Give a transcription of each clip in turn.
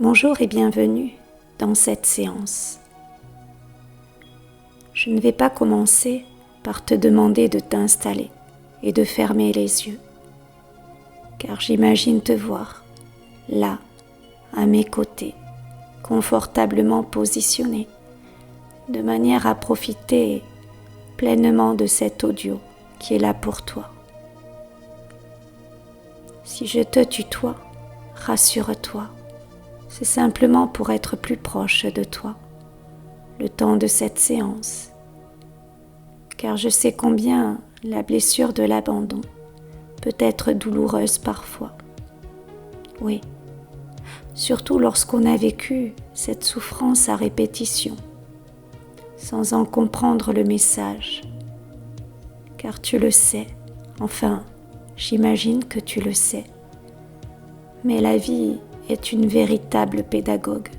Bonjour et bienvenue dans cette séance. Je ne vais pas commencer par te demander de t'installer et de fermer les yeux, car j'imagine te voir là, à mes côtés, confortablement positionné, de manière à profiter pleinement de cet audio qui est là pour toi. Si je te tutoie, rassure-toi. C'est simplement pour être plus proche de toi, le temps de cette séance, car je sais combien la blessure de l'abandon peut être douloureuse parfois. Oui, surtout lorsqu'on a vécu cette souffrance à répétition, sans en comprendre le message, car tu le sais, enfin, j'imagine que tu le sais, mais la vie est une véritable pédagogue.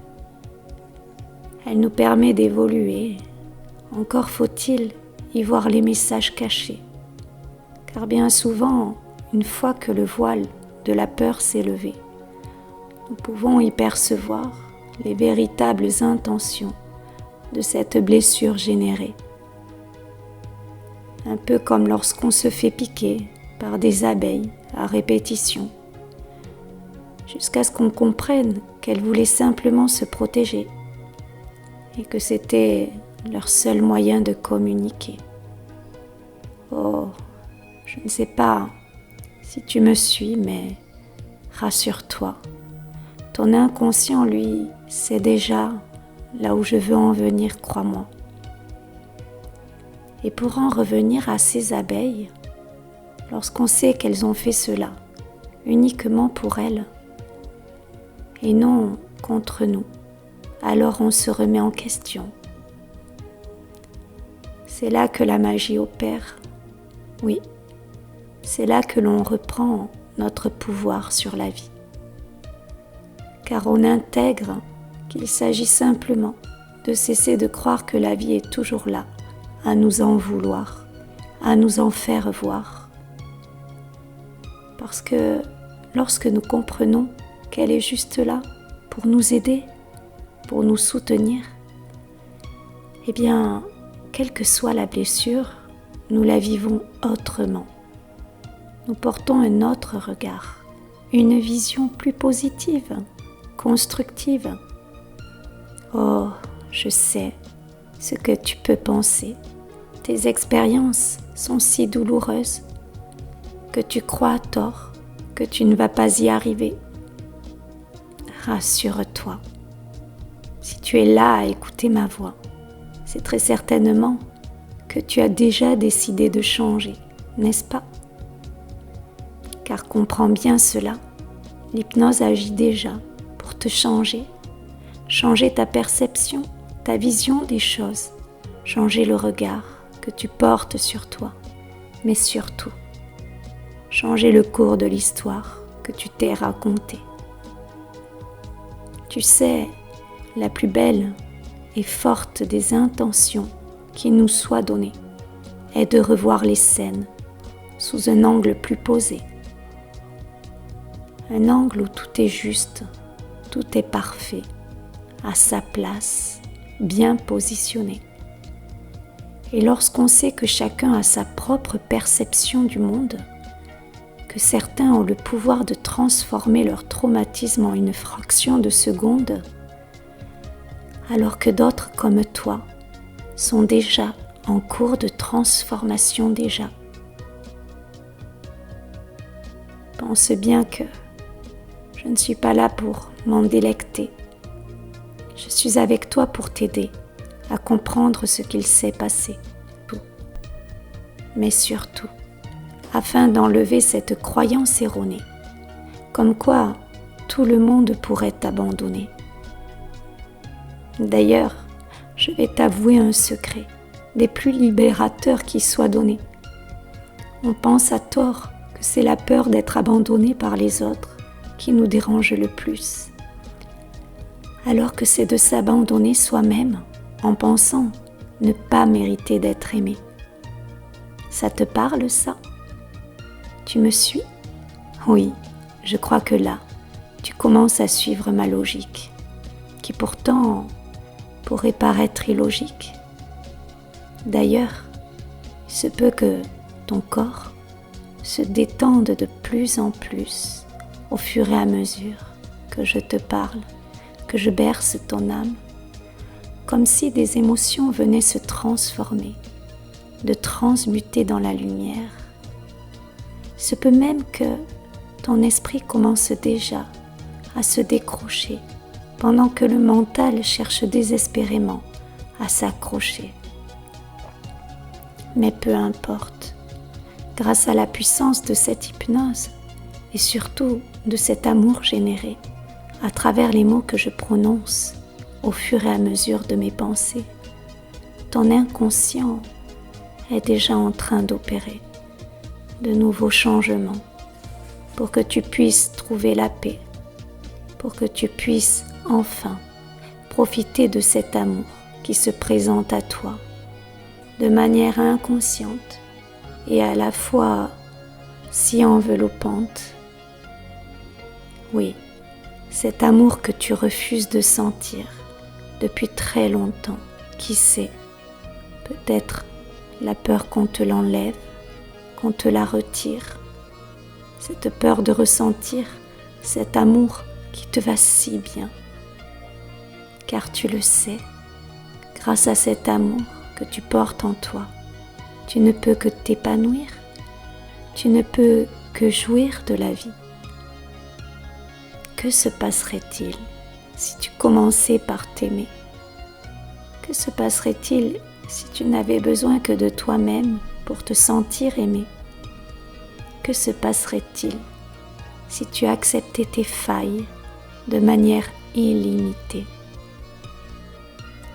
Elle nous permet d'évoluer, encore faut-il y voir les messages cachés, car bien souvent, une fois que le voile de la peur s'est levé, nous pouvons y percevoir les véritables intentions de cette blessure générée. Un peu comme lorsqu'on se fait piquer par des abeilles à répétition, jusqu'à ce qu'on comprenne qu'elles voulaient simplement se protéger et que c'était leur seul moyen de communiquer. Oh, je ne sais pas si tu me suis, mais rassure-toi, ton inconscient, lui, sait déjà là où je veux en venir, crois-moi. Et pour en revenir à ces abeilles, lorsqu'on sait qu'elles ont fait cela uniquement pour elles, et non contre nous, alors on se remet en question. C'est là que la magie opère. Oui, c'est là que l'on reprend notre pouvoir sur la vie. Car on intègre qu'il s'agit simplement de cesser de croire que la vie est toujours là, à nous en vouloir, à nous en faire voir. Parce que lorsque nous comprenons qu'elle est juste là pour nous aider, pour nous soutenir, eh bien, quelle que soit la blessure, nous la vivons autrement. Nous portons un autre regard, une vision plus positive, constructive. Oh, je sais ce que tu peux penser. Tes expériences sont si douloureuses que tu crois à tort que tu ne vas pas y arriver. Rassure-toi, si tu es là à écouter ma voix, c'est très certainement que tu as déjà décidé de changer, n'est-ce pas? Car comprends bien cela, l'hypnose agit déjà pour te changer ta perception, ta vision des choses, changer le regard que tu portes sur toi, mais surtout, changer le cours de l'histoire que tu t'es racontée. Tu sais, la plus belle et forte des intentions qui nous soit donnée est de revoir les scènes sous un angle plus posé. Un angle où tout est juste, tout est parfait, à sa place, bien positionné. Et lorsqu'on sait que chacun a sa propre perception du monde, que certains ont le pouvoir de transformer leur traumatisme en une fraction de seconde, alors que d'autres comme toi sont déjà en cours de transformation déjà. Pense bien que je ne suis pas là pour m'en délecter. Je suis avec toi pour t'aider à comprendre ce qu'il s'est passé. Mais surtout, afin d'enlever cette croyance erronée, comme quoi tout le monde pourrait t'abandonner. D'ailleurs, je vais t'avouer un secret, des plus libérateurs qui soit donné. On pense à tort que c'est la peur d'être abandonné par les autres qui nous dérange le plus, alors que c'est de s'abandonner soi-même en pensant ne pas mériter d'être aimé. Ça te parle, ça ? Tu me suis ? Oui, je crois que là, tu commences à suivre ma logique, qui pourtant pourrait paraître illogique. D'ailleurs, il se peut que ton corps se détende de plus en plus au fur et à mesure que je te parle, que je berce ton âme, comme si des émotions venaient se transformer, de transmuter dans la lumière. Il se peut même que ton esprit commence déjà à se décrocher pendant que le mental cherche désespérément à s'accrocher. Mais peu importe, grâce à la puissance de cette hypnose et surtout de cet amour généré à travers les mots que je prononce au fur et à mesure de mes pensées, ton inconscient est déjà en train d'opérer de nouveaux changements pour que tu puisses trouver la paix, pour que tu puisses enfin profiter de cet amour qui se présente à toi de manière inconsciente et à la fois si enveloppante. Oui, cet amour que tu refuses de sentir depuis très longtemps, qui sait, peut-être la peur qu'on te l'enlève, qu'on te la retire, cette peur de ressentir cet amour qui te va si bien, car tu le sais, grâce à cet amour que tu portes en toi, tu ne peux que t'épanouir, tu ne peux que jouir de la vie. Que se passerait-il si tu commençais par t'aimer? Que se passerait-il si tu n'avais besoin que de toi-même pour te sentir aimé? Que se passerait-il si tu acceptais tes failles de manière illimitée?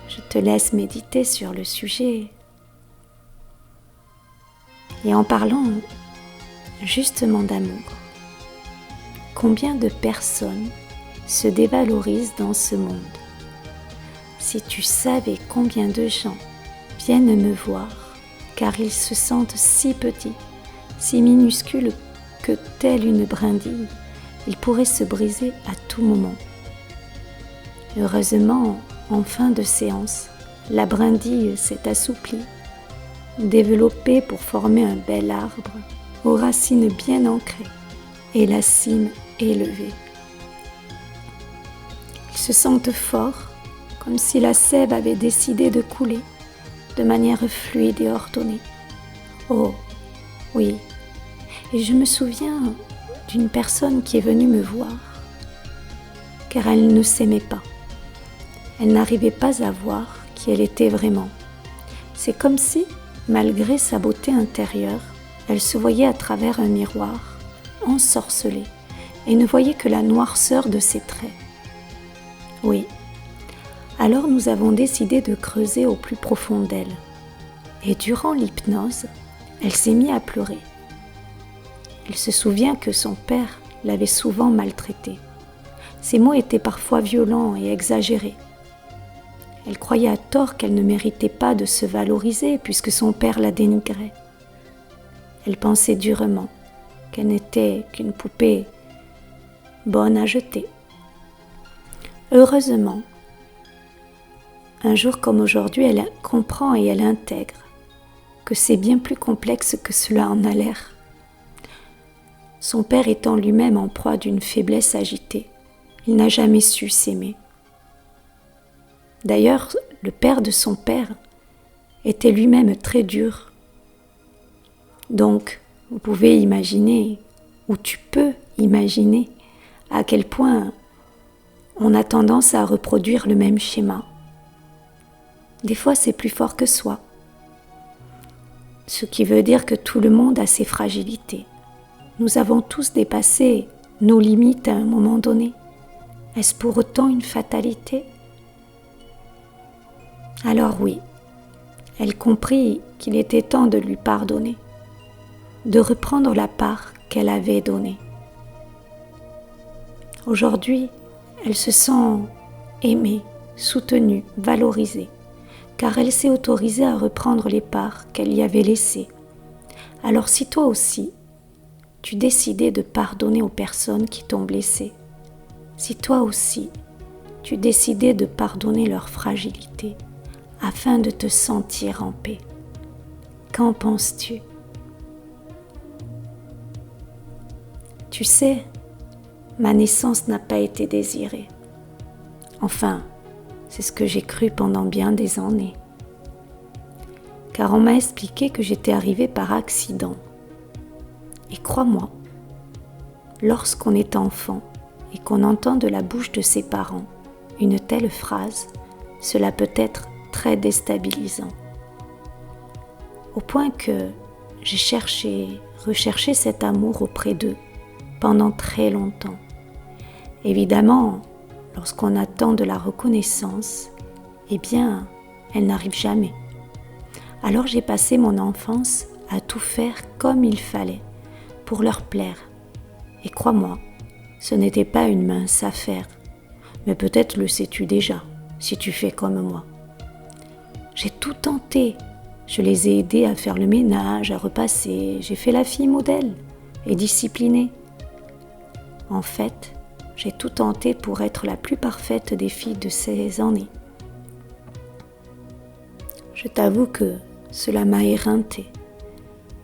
Je te laisse méditer sur le sujet. Et en parlant justement d'amour, combien de personnes se dévalorisent dans ce monde? Si tu savais combien de gens viennent me voir car ils se sentent si petits, si minuscules que telle une brindille, ils pourraient se briser à tout moment. Heureusement, en fin de séance, la brindille s'est assouplie, développée pour former un bel arbre aux racines bien ancrées et la cime élevée. Ils se sentent forts, comme si la sève avait décidé de couler de manière fluide et ordonnée. Oh, oui, et je me souviens d'une personne qui est venue me voir, car elle ne s'aimait pas. Elle n'arrivait pas à voir qui elle était vraiment. C'est comme si, malgré sa beauté intérieure, elle se voyait à travers un miroir, ensorcelée, et ne voyait que la noirceur de ses traits. Oui, alors nous avons décidé de creuser au plus profond d'elle. Et durant l'hypnose, elle s'est mise à pleurer. Elle se souvient que son père l'avait souvent maltraitée. Ses mots étaient parfois violents et exagérés. Elle croyait à tort qu'elle ne méritait pas de se valoriser puisque son père la dénigrait. Elle pensait durement qu'elle n'était qu'une poupée bonne à jeter. Heureusement, un jour comme aujourd'hui, elle comprend et elle intègre que c'est bien plus complexe que cela en a l'air. Son père étant lui-même en proie d'une faiblesse agitée, il n'a jamais su s'aimer. D'ailleurs, le père de son père était lui-même très dur. Donc, vous pouvez imaginer, ou tu peux imaginer, à quel point on a tendance à reproduire le même schéma. Des fois, c'est plus fort que soi. Ce qui veut dire que tout le monde a ses fragilités. Nous avons tous dépassé nos limites à un moment donné. Est-ce pour autant une fatalité ? Alors oui, elle comprit qu'il était temps de lui pardonner, de reprendre la part qu'elle avait donnée. Aujourd'hui, elle se sent aimée, soutenue, valorisée, car elle s'est autorisée à reprendre les parts qu'elle y avait laissées. Alors si toi aussi, tu décidais de pardonner aux personnes qui t'ont blessée, Si toi aussi, tu décidais de pardonner leur fragilité afin de te sentir en paix, qu'en penses-tu? Tu sais, ma naissance n'a pas été désirée. Enfin, c'est ce que j'ai cru pendant bien des années. Car on m'a expliqué que j'étais arrivée par accident. Et crois-moi, lorsqu'on est enfant et qu'on entend de la bouche de ses parents une telle phrase, cela peut être très déstabilisant. Au point que j'ai recherché cet amour auprès d'eux pendant très longtemps. Évidemment, lorsqu'on attend de la reconnaissance, eh bien, elle n'arrive jamais. Alors j'ai passé mon enfance à tout faire comme il fallait pour leur plaire. Et crois-moi, ce n'était pas une mince affaire. Mais peut-être le sais-tu déjà, si tu fais comme moi. J'ai tout tenté. Je les ai aidés à faire le ménage, à repasser. J'ai fait la fille modèle et disciplinée. En fait, j'ai tout tenté pour être la plus parfaite des filles de ces années. Je t'avoue que cela m'a éreintée,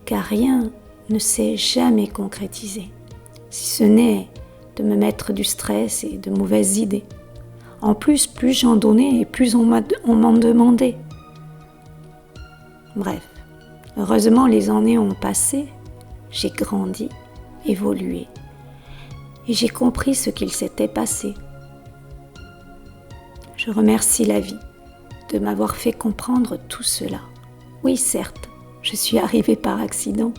car rien ne s'est jamais concrétisé, si ce n'est de me mettre du stress et de mauvaises idées. En plus j'en donnais et plus on m'en demandait. Bref, heureusement les années ont passé, j'ai grandi, évolué, et j'ai compris ce qu'il s'était passé. Je remercie la vie de m'avoir fait comprendre tout cela. Oui, certes, je suis arrivée par accident,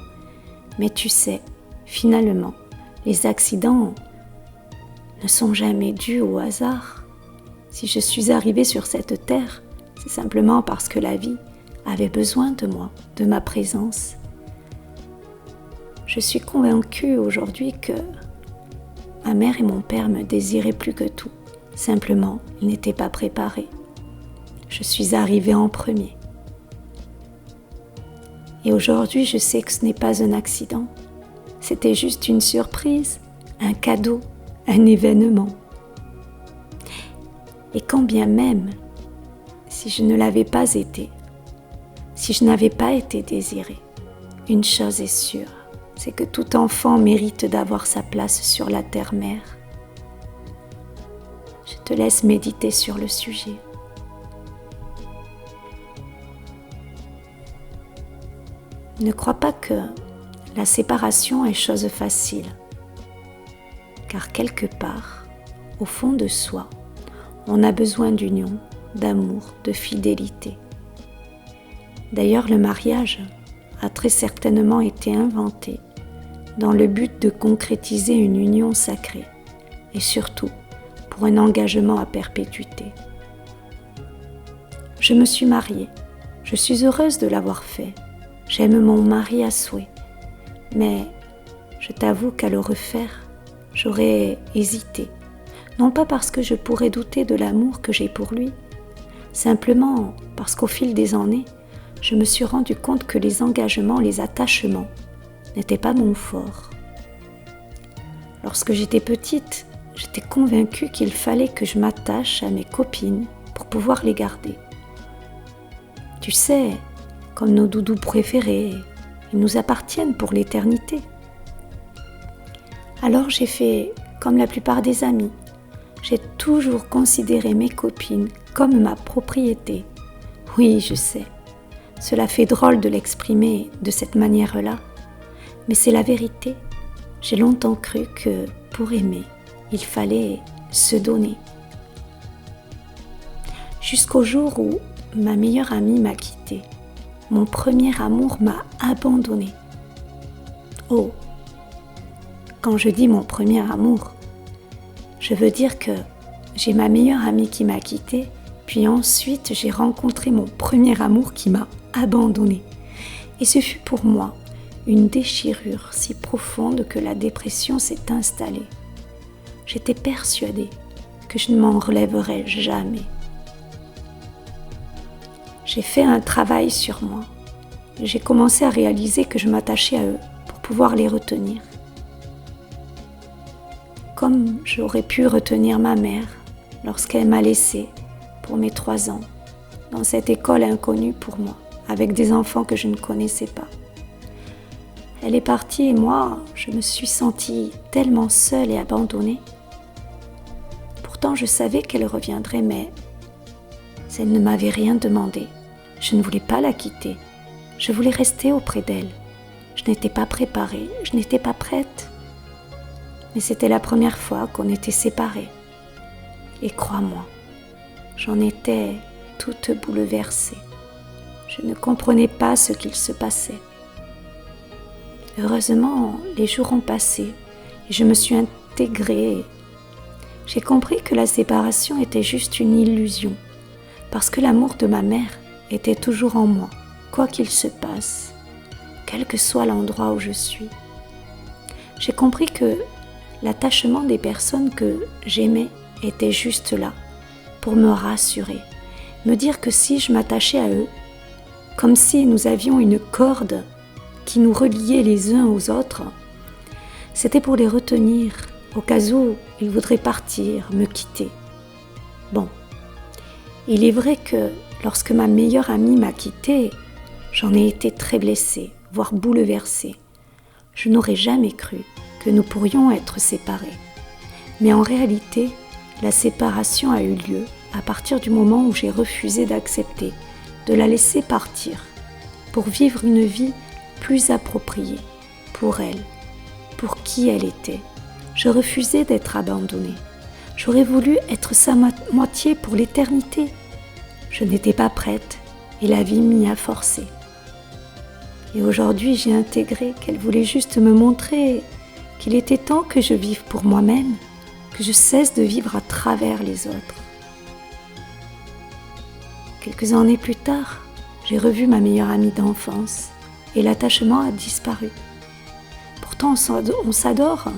mais tu sais, finalement, les accidents ne sont jamais dus au hasard. Si je suis arrivée sur cette terre, c'est simplement parce que la vie avait besoin de moi, de ma présence. Je suis convaincue aujourd'hui que ma mère et mon père me désiraient plus que tout. Simplement, ils n'étaient pas préparés. Je suis arrivée en premier. Et aujourd'hui, je sais que ce n'est pas un accident. C'était juste une surprise, un cadeau, un événement. Et quand bien même, si je ne l'avais pas été, si je n'avais pas été désirée, une chose est sûre, c'est que tout enfant mérite d'avoir sa place sur la terre-mère. Je te laisse méditer sur le sujet. Ne crois pas que la séparation est chose facile, car quelque part, au fond de soi, on a besoin d'union, d'amour, de fidélité. D'ailleurs, le mariage a très certainement été inventé dans le but de concrétiser une union sacrée et surtout pour un engagement à perpétuité. Je me suis mariée, je suis heureuse de l'avoir fait, j'aime mon mari à souhait, mais je t'avoue qu'à le refaire, j'aurais hésité, non pas parce que je pourrais douter de l'amour que j'ai pour lui, simplement parce qu'au fil des années, je me suis rendu compte que les engagements, les attachements n'étaient pas mon fort. Lorsque j'étais petite, j'étais convaincue qu'il fallait que je m'attache à mes copines pour pouvoir les garder. Tu sais, comme nos doudous préférés, ils nous appartiennent pour l'éternité. Alors j'ai fait comme la plupart des amis. J'ai toujours considéré mes copines comme ma propriété. Oui, je sais, cela fait drôle de l'exprimer de cette manière-là, mais c'est la vérité. J'ai longtemps cru que pour aimer, il fallait se donner. Jusqu'au jour où ma meilleure amie m'a quittée. Mon premier amour m'a abandonnée. Oh, quand je dis mon premier amour, je veux dire que j'ai ma meilleure amie qui m'a quittée, puis ensuite j'ai rencontré mon premier amour qui m'a abandonnée. Et ce fut pour moi une déchirure si profonde que la dépression s'est installée. J'étais persuadée que je ne m'en relèverais jamais. J'ai fait un travail sur moi. J'ai commencé à réaliser que je m'attachais à eux pour pouvoir les retenir. comme j'aurais pu retenir ma mère lorsqu'elle m'a laissée pour mes 3 ans dans cette école inconnue pour moi, avec des enfants que je ne connaissais pas. Elle est partie et moi, je me suis sentie tellement seule et abandonnée. Pourtant, je savais qu'elle reviendrait, mais elle ne m'avait rien demandé. Je ne voulais pas la quitter. Je voulais rester auprès d'elle. Je n'étais pas préparée, je n'étais pas prête. Mais c'était la première fois qu'on était séparés. Et crois-moi, j'en étais toute bouleversée. Je ne comprenais pas ce qu'il se passait. Heureusement, les jours ont passé et je me suis intégrée. J'ai compris que la séparation était juste une illusion, parce que l'amour de ma mère était toujours en moi, quoi qu'il se passe, quel que soit l'endroit où je suis. J'ai compris que l'attachement des personnes que j'aimais était juste là, pour me rassurer, me dire que si je m'attachais à eux, comme si nous avions une corde qui nous reliait les uns aux autres, c'était pour les retenir au cas où ils voudraient partir, me quitter. Bon, il est vrai que lorsque ma meilleure amie m'a quittée, j'en ai été très blessée, voire bouleversée. Je n'aurais jamais cru que nous pourrions être séparés. Mais en réalité, la séparation a eu lieu à partir du moment où j'ai refusé d'accepter de la laisser partir pour vivre une vie plus appropriée pour elle, pour qui elle était. Je refusais d'être abandonnée. J'aurais voulu être sa moitié pour l'éternité. Je n'étais pas prête et la vie m'y a forcée. Et aujourd'hui, j'ai intégré qu'elle voulait juste me montrer qu'il était temps que je vive pour moi-même, que je cesse de vivre à travers les autres. Quelques années plus tard, j'ai revu ma meilleure amie d'enfance et l'attachement a disparu. Pourtant, on s'adore,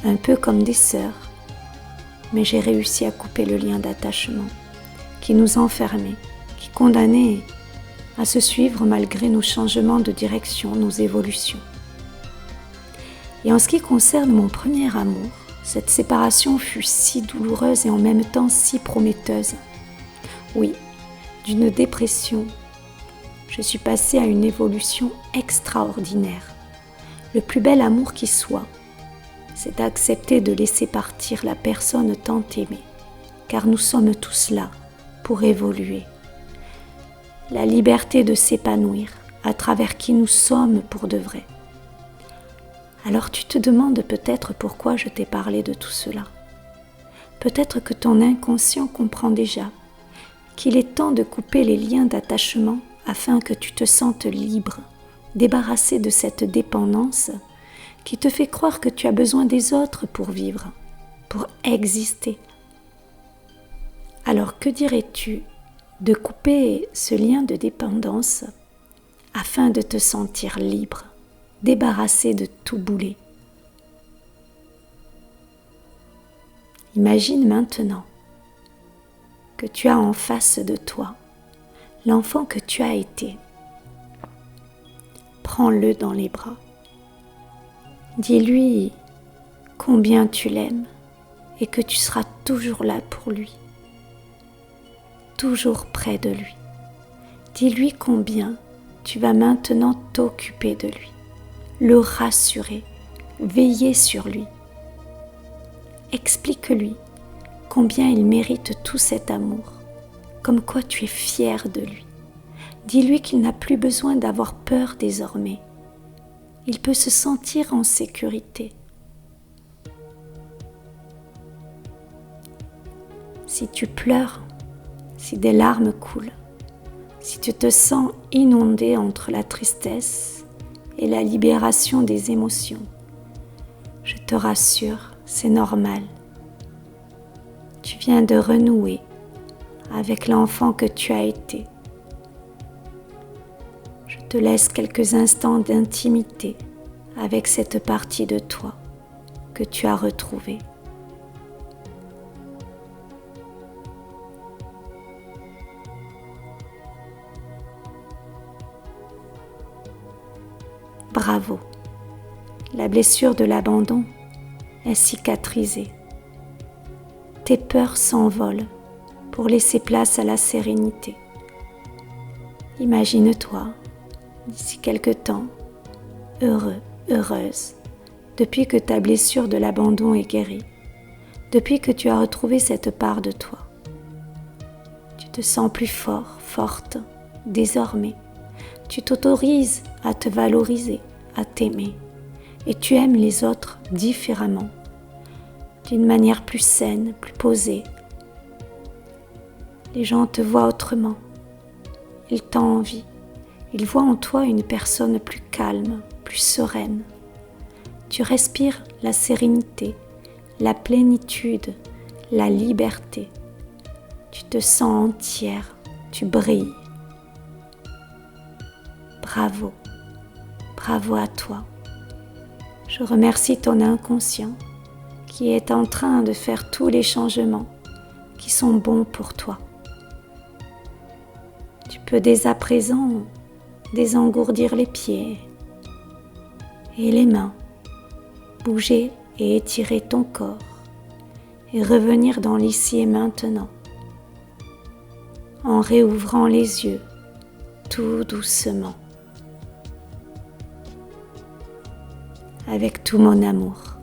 un peu comme des sœurs, mais j'ai réussi à couper le lien d'attachement qui nous enfermait, qui condamnait à se suivre malgré nos changements de direction, nos évolutions. Et en ce qui concerne mon premier amour, cette séparation fut si douloureuse et en même temps si prometteuse. Oui, d'une dépression, je suis passée à une évolution extraordinaire. Le plus bel amour qui soit, c'est d'accepter de laisser partir la personne tant aimée, car nous sommes tous là pour évoluer. La liberté de s'épanouir à travers qui nous sommes pour de vrai. Alors tu te demandes peut-être pourquoi je t'ai parlé de tout cela. Peut-être que ton inconscient comprend déjà qu'il est temps de couper les liens d'attachement afin que tu te sentes libre, débarrassé de cette dépendance qui te fait croire que tu as besoin des autres pour vivre, pour exister. Alors que dirais-tu de couper ce lien de dépendance afin de te sentir libre, débarrassé de tout boulet? Imagine maintenant que tu as en face de toi l'enfant que tu as été. Prends-le dans les bras. Dis-lui combien tu l'aimes et que tu seras toujours là pour lui, toujours près de lui. Dis-lui combien tu vas maintenant t'occuper de lui, le rassurer, veiller sur lui. Explique-lui combien il mérite tout cet amour, comme quoi tu es fier de lui. Dis-lui qu'il n'a plus besoin d'avoir peur désormais. Il peut se sentir en sécurité. Si tu pleures, si des larmes coulent, si tu te sens inondé entre la tristesse et la libération des émotions, je te rassure, c'est normal. Tu viens de renouer avec l'enfant que tu as été. Je te laisse quelques instants d'intimité avec cette partie de toi que tu as retrouvée. Bravo! La blessure de l'abandon est cicatrisée. Tes peurs s'envolent pour laisser place à la sérénité. Imagine-toi, d'ici quelque temps, heureux, heureuse, depuis que ta blessure de l'abandon est guérie, depuis que tu as retrouvé cette part de toi. Tu te sens plus fort, forte, désormais. Tu t'autorises à te valoriser, à t'aimer, et tu aimes les autres différemment, d'une manière plus saine, plus posée. Les gens te voient autrement, ils t'envient, ils voient en toi une personne plus calme, plus sereine. Tu respires la sérénité, la plénitude, la liberté. Tu te sens entière, tu brilles. Bravo, bravo à toi. Je remercie ton inconscient qui est en train de faire tous les changements qui sont bons pour toi. Tu peux dès à présent désengourdir les pieds et les mains, bouger et étirer ton corps et revenir dans l'ici et maintenant en réouvrant les yeux tout doucement. Avec tout mon amour.